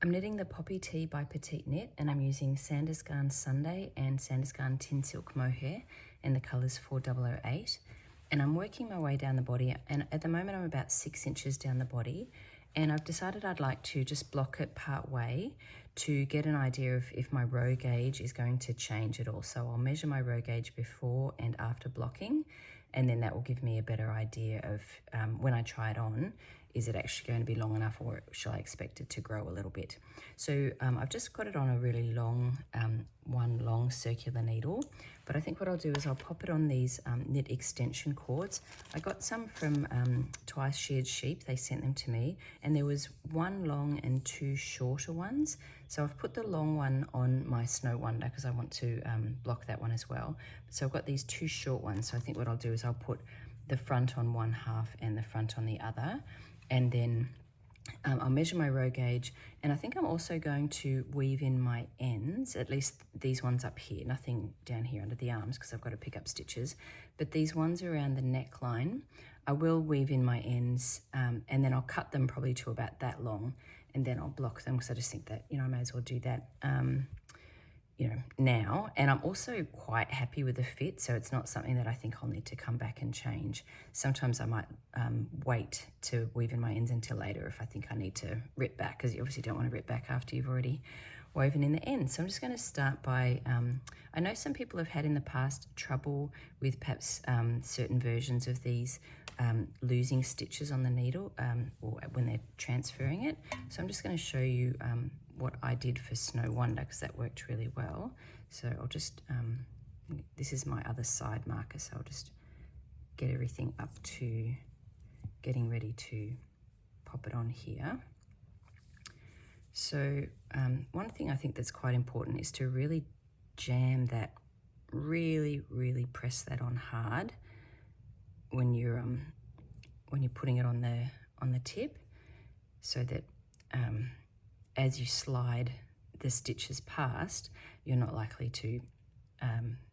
I'm knitting the Poppy Tea by Petite Knit, and I'm using Sandnes Garn Sunday and Sandnes Garn Tynn Silk Mohair in the colours 4008. And I'm working my way down the body, and at the moment I'm about 6 inches down the body, and I've decided I'd like to just block it part way to get an idea of if my row gauge is going to change at all. So I'll measure my row gauge before and after blocking, and then that will give me a better idea of when I try it on, is it actually going to be long enough, or shall I expect it to grow a little bit? So I've just got it on a really long, one long circular needle, but I think what I'll do is I'll pop it on these knit extension cords. I got some from Twice Sheared Sheep, they sent them to me, and there was one long and two shorter ones. So I've put the long one on my Snow Wonder because I want to block that one as well. So I've got these two short ones, so I think what I'll do is I'll put the front on one half and the front on the other, and then I'll measure my row gauge, and I think I'm also going to weave in my ends, at least these ones up here, nothing down here under the arms because I've got to pick up stitches, but these ones around the neckline, I will weave in my ends, and then I'll cut them probably to about that long, and then I'll block them because I just think that, you know, I may as well do that you know, now. And I'm also quite happy with the fit, so it's not something that I think I'll need to come back and change. Sometimes I might wait to weave in my ends until later if I think I need to rip back, because you obviously don't want to rip back after you've already woven in the ends. So I'm just going to start by, I know some people have had in the past trouble with perhaps certain versions of these losing stitches on the needle or when they're transferring it. So I'm just going to show you what I did for Snow Wonder, because that worked really well. So I'll just, this is my other side marker, so I'll just get everything up to getting ready to pop it on here. So one thing I think that's quite important is to really jam that, really press that on hard when you're putting it on the tip, so that as you slide the stitches past, you're not likely to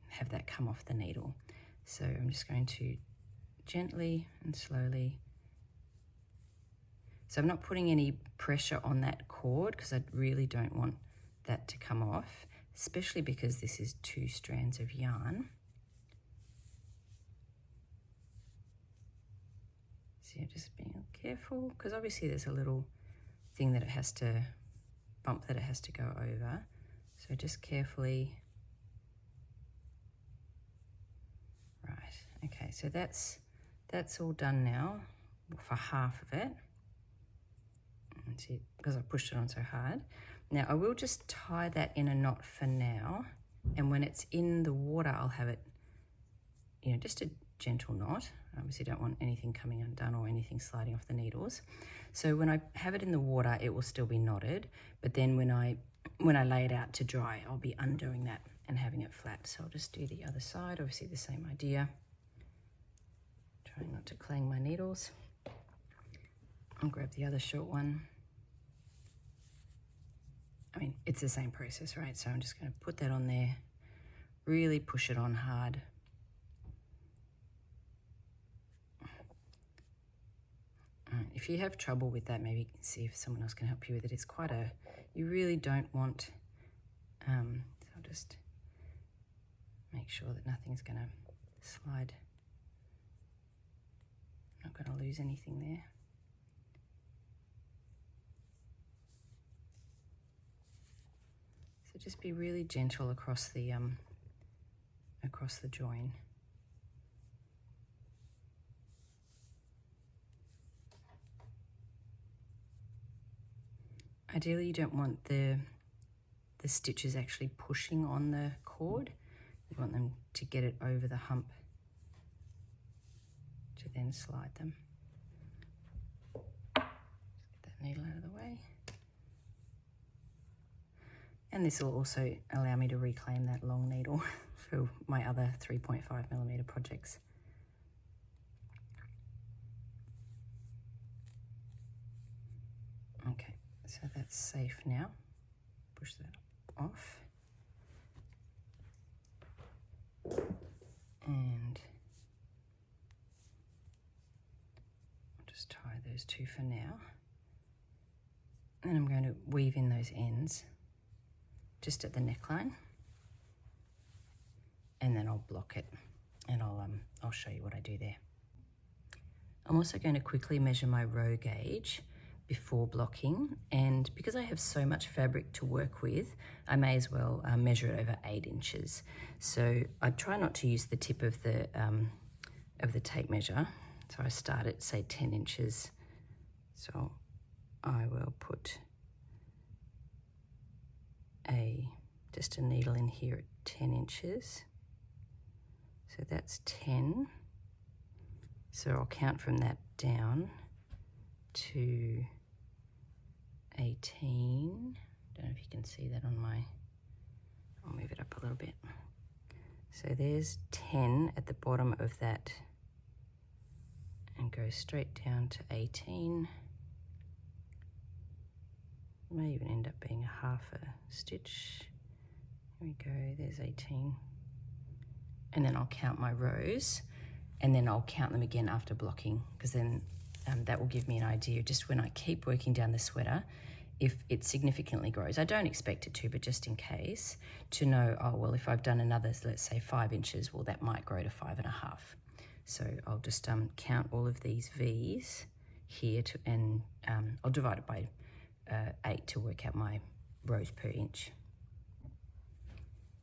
have that come off the needle. So I'm just going to gently and slowly. So I'm not putting any pressure on that cord because I really don't want that to come off, especially because this is 2 strands of yarn. So you're just being careful, because obviously there's a little thing that it has to, bump that it has to go over. So just carefully. Right, okay, so that's all done now for half of it. See, because I pushed it on so hard. Now I will just tie that in a knot for now, and when it's in the water I'll have it, you know, just a gentle knot. I obviously don't want anything coming undone or anything sliding off the needles. So when I have it in the water it will still be knotted, but then when I lay it out to dry I'll be undoing that and having it flat. So I'll just do the other side, obviously the same idea. Trying not to clang my needles. I'll grab the other short one. I mean, it's the same process, right? So I'm just going to put that on there, really push it on hard. If you have trouble with that, maybe see if someone else can help you with it. It's quite a, you really don't want, so I'll just make sure that nothing's going to slide. I'm not going to lose anything there. So just be really gentle across the join. Ideally you don't want the stitches actually pushing on the cord. You want them to get it over the hump to then slide them. Just get that needle out of the way. And this will also allow me to reclaim that long needle for my other 3.5mm projects. Okay, so that's safe now. Push that off. And I'll just tie those two for now. And I'm going to weave in those ends just at the neckline, and then I'll block it, and I'll show you what I do there. I'm also going to quickly measure my row gauge before blocking, and because I have so much fabric to work with, I may as well measure it over 8 inches. So I try not to use the tip of the tape measure. So I start at, say, 10 inches. So I will put just a needle in here at 10 inches. So that's 10. So I'll count from that down to 18. Don't know if you can see that on my, I'll move it up a little bit. So there's 10 at the bottom of that, and go straight down to 18. May even end up being a half a stitch. Here we go, there's 18. And then I'll count my rows, and then I'll count them again after blocking, because then that will give me an idea just when I keep working down the sweater, if it significantly grows. I don't expect it to, but just in case, to know, oh, well, if I've done another, let's say 5 inches, well, that might grow to 5.5. So I'll just count all of these V's here, and I'll divide it by 8 to work out my rows per inch.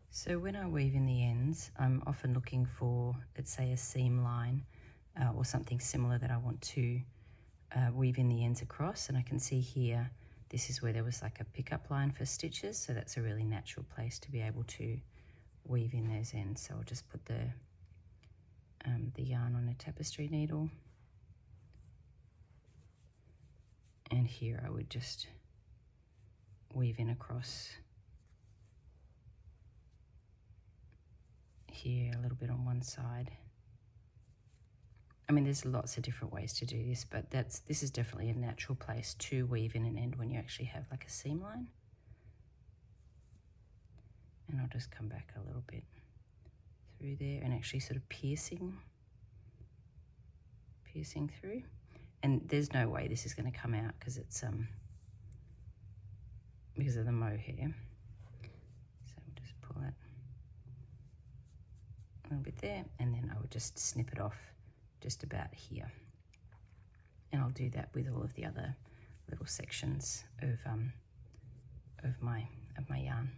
So when I weave in the ends, I'm often looking for, let's say, a seam line or something similar that I want to weave in the ends across. And I can see here, this is where there was like a pickup line for stitches, so that's a really natural place to be able to weave in those ends. So I'll just put the yarn on a tapestry needle, and here I would just weave in across here a little bit on one side. I mean, there's lots of different ways to do this, but this is definitely a natural place to weave in an end when you actually have like a seam line. And I'll just come back a little bit through there and actually sort of piercing through. And there's no way this is going to come out because it's because of the mohair. So we'll just pull it a little bit there, and then I would just snip it off just about here. And I'll do that with all of the other little sections of my yarn.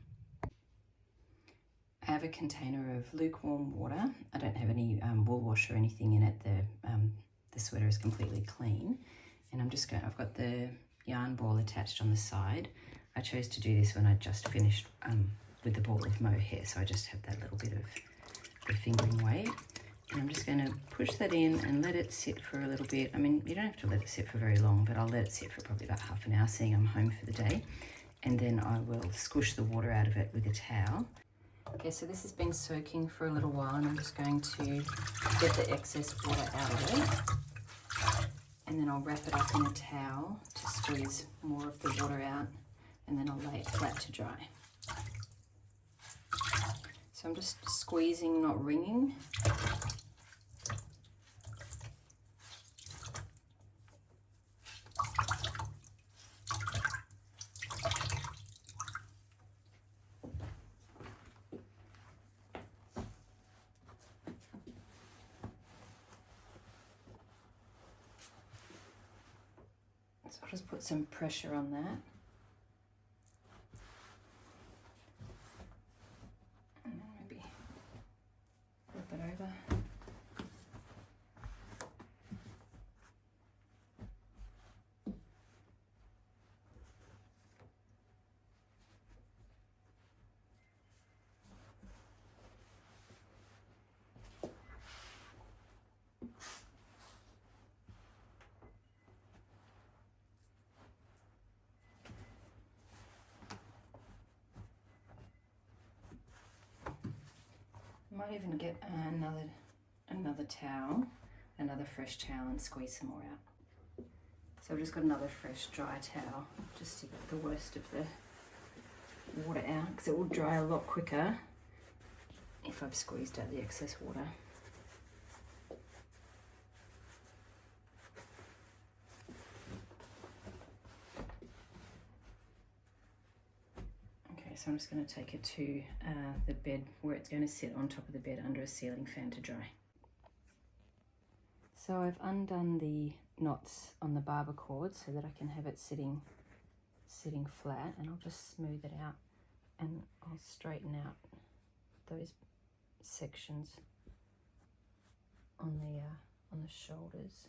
I have a container of lukewarm water. I don't have any wool wash or anything in it. The sweater is completely clean, and I've got the yarn ball attached on the side. I chose to do this when I just finished with the ball of mohair, so I just have that little bit of the fingering weight. And I'm just going to push that in and let it sit for a little bit. I mean, you don't have to let it sit for very long, but I'll let it sit for probably about half an hour, seeing I'm home for the day. And then I will squish the water out of it with a towel. Okay, so this has been soaking for a little while, and I'm just going to get the excess water out of it. And then I'll wrap it up in a towel to squeeze more of the water out, and then I'll lay it flat to dry. So I'm just squeezing, not wringing. So I'll just put some pressure on that. And then maybe flip it over. Might even get another towel, another fresh towel, and squeeze some more out. So I've just got another fresh dry towel just to get the worst of the water out, because it will dry a lot quicker if I've squeezed out the excess water. so I'm just going to take it to the bed where it's going to sit on top of the bed under a ceiling fan to dry. So I've undone the knots on the barber cord so that I can have it sitting flat, and I'll just smooth it out and I'll straighten out those sections on the shoulders.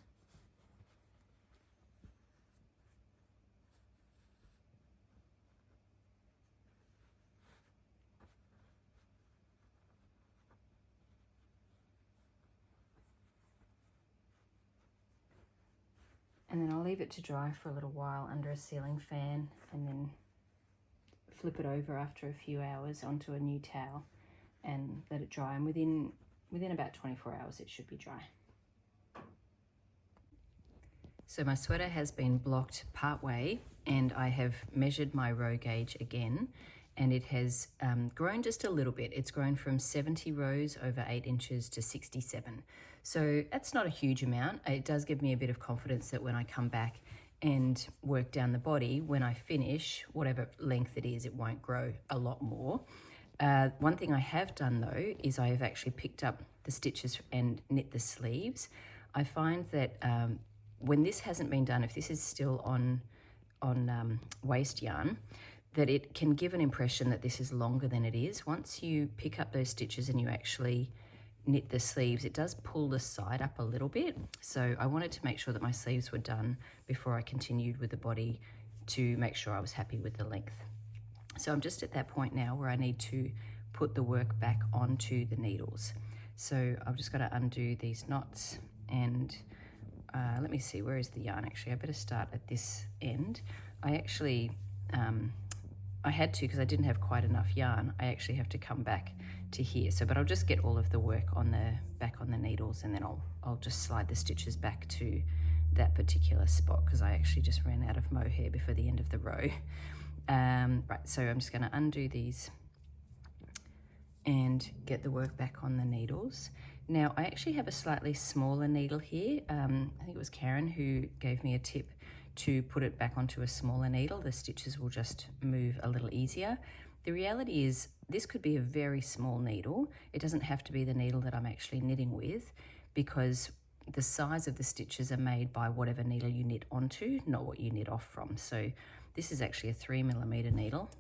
And then I'll leave it to dry for a little while under a ceiling fan, and then flip it over after a few hours onto a new towel and let it dry. And within about 24 hours it should be dry. So my sweater has been blocked part way, and I have measured my row gauge again, and it has grown just a little bit. It's grown from 70 rows over 8 inches to 67. So that's not a huge amount. It does give me a bit of confidence that when I come back and work down the body, when I finish, whatever length it is, it won't grow a lot more. One thing I have done though is I have actually picked up the stitches and knit the sleeves. I find that when this hasn't been done, if this is still on waste yarn, that it can give an impression that this is longer than it is. Once you pick up those stitches and you actually knit the sleeves, it does pull the side up a little bit. So I wanted to make sure that my sleeves were done before I continued with the body to make sure I was happy with the length. So I'm just at that point now where I need to put the work back onto the needles. So I've just got to undo these knots, and let me see, where is the yarn actually? I better start at this end. I actually, I had to, because I didn't have quite enough yarn, I actually have to come back to here. So, but I'll just get all of the work on back on the needles, and then I'll just slide the stitches back to that particular spot, because I actually just ran out of mohair before the end of the row. Right, so I'm just going to undo these and get the work back on the needles. Now I actually have a slightly smaller needle here. I think it was Karen who gave me a tip to put it back onto a smaller needle. The stitches will just move a little easier. The reality is this could be a very small needle. It doesn't have to be the needle that I'm actually knitting with, because the size of the stitches are made by whatever needle you knit onto, not what you knit off from. So this is actually a 3mm needle.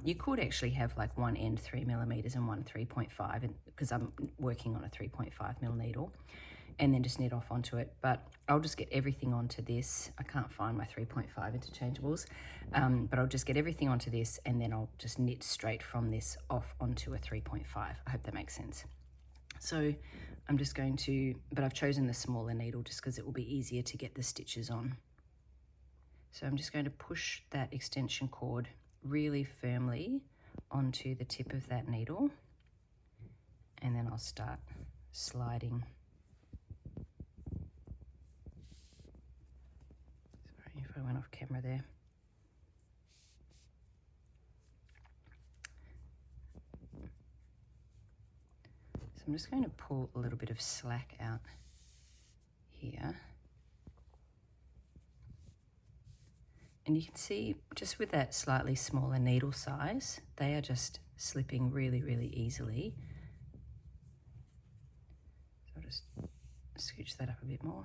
You could actually have like one end 3mm and one 3.5, because I'm working on a 3.5mm needle, and then just knit off onto it. But I'll just get everything onto this. I can't find my 3.5 interchangeables, but I'll just get everything onto this, and then I'll just knit straight from this off onto a 3.5. I hope that makes sense. So I'm just going to, but I've chosen the smaller needle just because it will be easier to get the stitches on. So I'm just going to push that extension cord really firmly onto the tip of that needle, and then I'll start sliding. Sorry if I went off camera there. So I'm just going to pull a little bit of slack out here. And you can see just with that slightly smaller needle size, they are just slipping really, really easily. So I'll just scooch that up a bit more.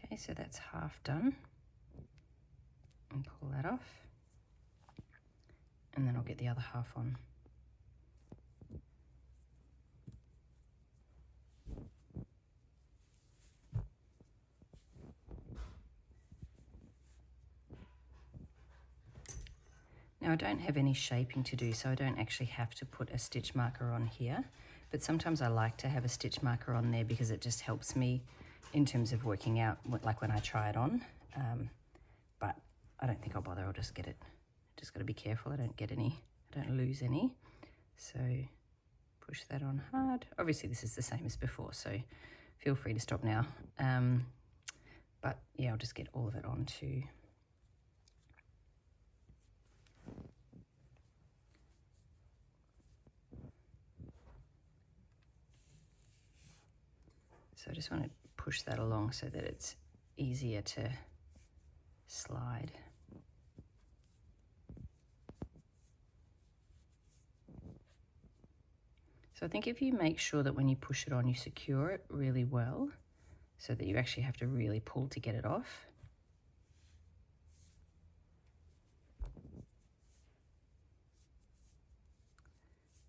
Okay, so that's half done. And pull that off, and then I'll get the other half on. Now I don't have any shaping to do, so I don't actually have to put a stitch marker on here, but sometimes I like to have a stitch marker on there because it just helps me in terms of working out, like when I try it on. But I don't think I'll bother, I'll just get it. Just got to be careful I don't get any, I don't lose any. So push that on hard. Obviously this is the same as before, so feel free to stop now. But yeah, I'll just get all of it onto So I just want to push that along so that it's easier to slide. So I think if you make sure that when you push it on, you secure it really well so that you actually have to really pull to get it off.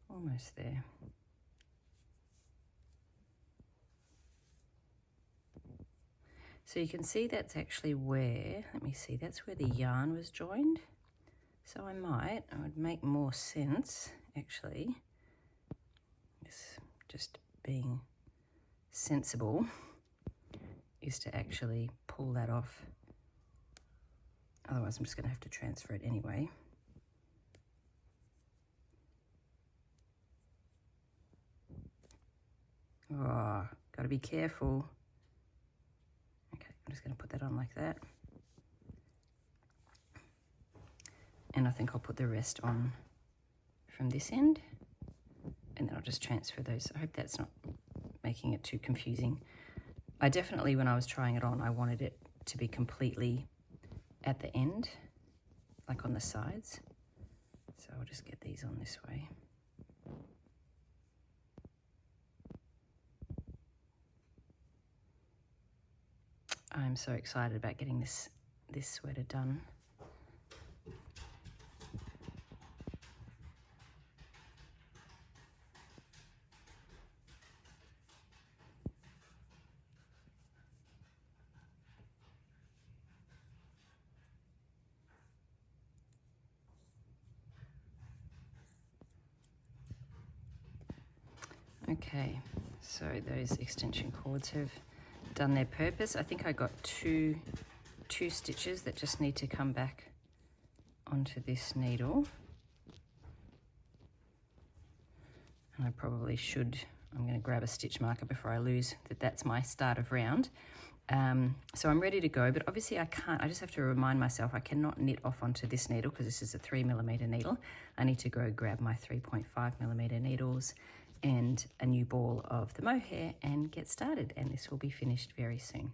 Almost there. So you can see that's actually where, let me see, that's where the yarn was joined. So it would make more sense actually, just being sensible, is to actually pull that off. Otherwise I'm just going to have to transfer it anyway. Oh, got to be careful. Okay, I'm just going to put that on like that. And I think I'll put the rest on from this end. And then I'll just transfer those. I hope that's not making it too confusing. I definitely, when I was trying it on, I wanted it to be completely at the end, like on the sides. So I'll just get these on this way. I'm so excited about getting this sweater done. Okay, so those extension cords have done their purpose. I think I got two stitches that just need to come back onto this needle. And I probably should, I'm going to grab a stitch marker before I lose that that's my start of round. So I'm ready to go, but obviously I can't, I just have to remind myself I cannot knit off onto this needle because this is a 3mm needle. I need to go grab my 3.5mm needles and a new ball of the mohair and get started, and this will be finished very soon.